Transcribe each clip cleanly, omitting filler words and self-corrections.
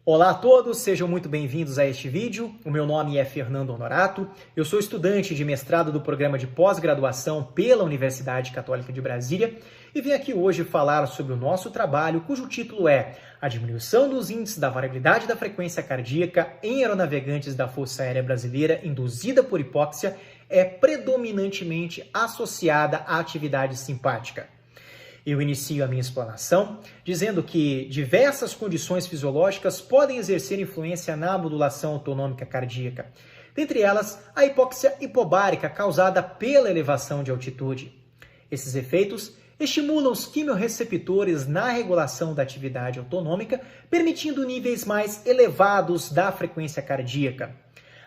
Olá a todos, sejam muito bem-vindos a este vídeo. O meu nome é Fernando Honorato, eu sou estudante de mestrado do programa de pós-graduação pela Universidade Católica de Brasília e vim aqui hoje falar sobre o nosso trabalho, cujo título é A diminuição dos índices da variabilidade da frequência cardíaca em aeronavegantes da Força Aérea Brasileira induzida por hipóxia é predominantemente associada à atividade simpática. Eu inicio a minha explanação dizendo que diversas condições fisiológicas podem exercer influência na modulação autonômica cardíaca. Dentre elas, a hipóxia hipobárica causada pela elevação de altitude. Esses efeitos estimulam os quimiorreceptores na regulação da atividade autonômica, permitindo níveis mais elevados da frequência cardíaca.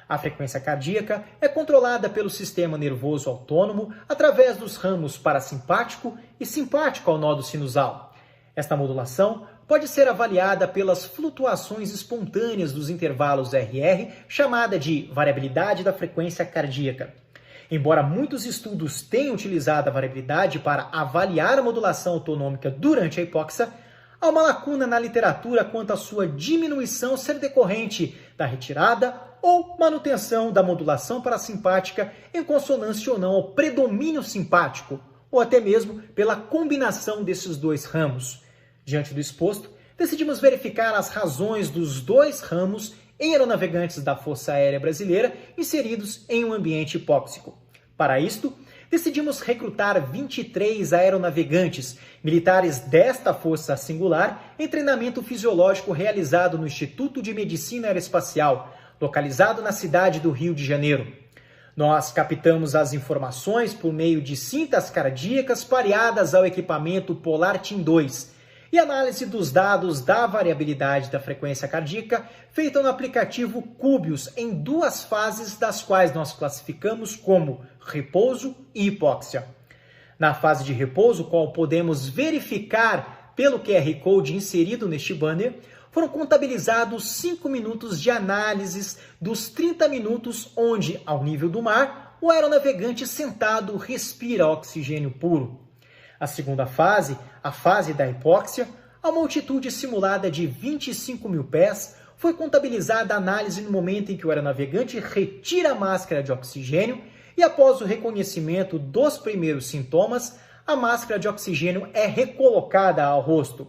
A frequência cardíaca é controlada pelo sistema nervoso autônomo através dos ramos parasimpático e simpático ao nodo sinusal. Esta modulação pode ser avaliada pelas flutuações espontâneas dos intervalos RR, chamada de variabilidade da frequência cardíaca. Embora muitos estudos tenham utilizado a variabilidade para avaliar a modulação autonômica durante a hipóxia, há uma lacuna na literatura quanto à sua diminuição ser decorrente da retirada ou manutenção da modulação parasimpática em consonância ou não ao predomínio simpático, ou até mesmo pela combinação desses dois ramos. Diante do exposto, decidimos verificar as razões dos dois ramos em aeronavegantes da Força Aérea Brasileira inseridos em um ambiente hipóxico. Para isto, decidimos recrutar 23 aeronavegantes, militares desta força singular, em treinamento fisiológico realizado no Instituto de Medicina Aeroespacial, localizado na cidade do Rio de Janeiro. Nós captamos as informações por meio de cintas cardíacas pareadas ao equipamento Polar-TIM 2 e análise dos dados da variabilidade da frequência cardíaca feita no aplicativo Cubius em duas fases, das quais nós classificamos como repouso e hipóxia. Na fase de repouso, qual podemos verificar pelo QR Code inserido neste banner, foram contabilizados 5 minutos de análises dos 30 minutos onde, ao nível do mar, o aeronavegante sentado respira oxigênio puro. A segunda fase, a fase da hipóxia, a uma altitude simulada de 25 mil pés, foi contabilizada a análise no momento em que o aeronavegante retira a máscara de oxigênio e, após o reconhecimento dos primeiros sintomas, a máscara de oxigênio é recolocada ao rosto.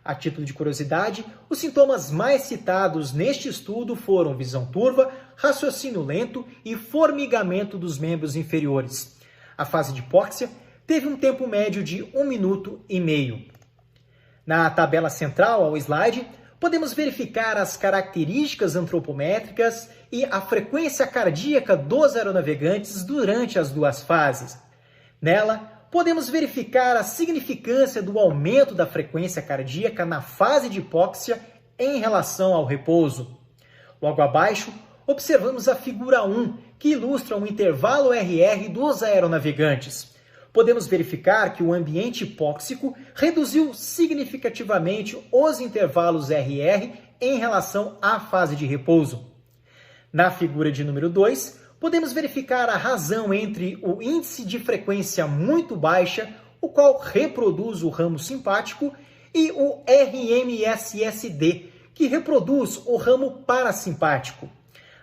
A título de curiosidade, os sintomas mais citados neste estudo foram visão turva, raciocínio lento e formigamento dos membros inferiores. A fase de hipóxia teve um tempo médio de 1 minuto e meio. Na tabela central ao slide, podemos verificar as características antropométricas e a frequência cardíaca dos aeronavegantes durante as duas fases. Nela, podemos verificar a significância do aumento da frequência cardíaca na fase de hipóxia em relação ao repouso. Logo abaixo, observamos a figura 1, que ilustra um intervalo RR dos aeronavegantes. Podemos verificar que o ambiente hipóxico reduziu significativamente os intervalos RR em relação à fase de repouso. Na figura de número 2, podemos verificar a razão entre o índice de frequência muito baixa, o qual reproduz o ramo simpático, e o RMSSD, que reproduz o ramo parasimpático.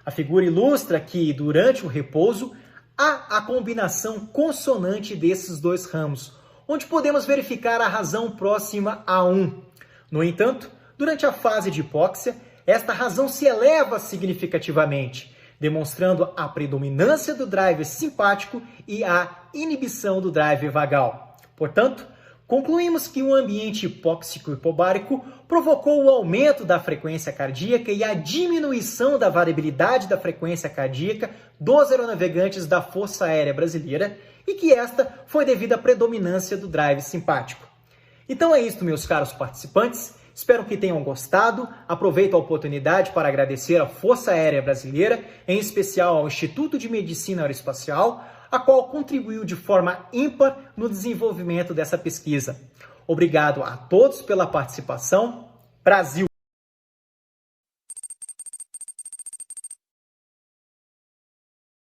A figura ilustra que, durante o repouso, há a combinação consonante desses dois ramos, onde podemos verificar a razão próxima a 1. No entanto, durante a fase de hipóxia, esta razão se eleva significativamente, demonstrando a predominância do drive simpático e a inibição do drive vagal. Portanto, concluímos que o ambiente hipóxico hipobárico provocou o aumento da frequência cardíaca e a diminuição da variabilidade da frequência cardíaca dos aeronavegantes da Força Aérea Brasileira e que esta foi devido à predominância do drive simpático. Então é isso, meus caros participantes. Espero que tenham gostado. Aproveito a oportunidade para agradecer à Força Aérea Brasileira, em especial ao Instituto de Medicina Aeroespacial, a qual contribuiu de forma ímpar no desenvolvimento dessa pesquisa. Obrigado a todos pela participação. Brasil!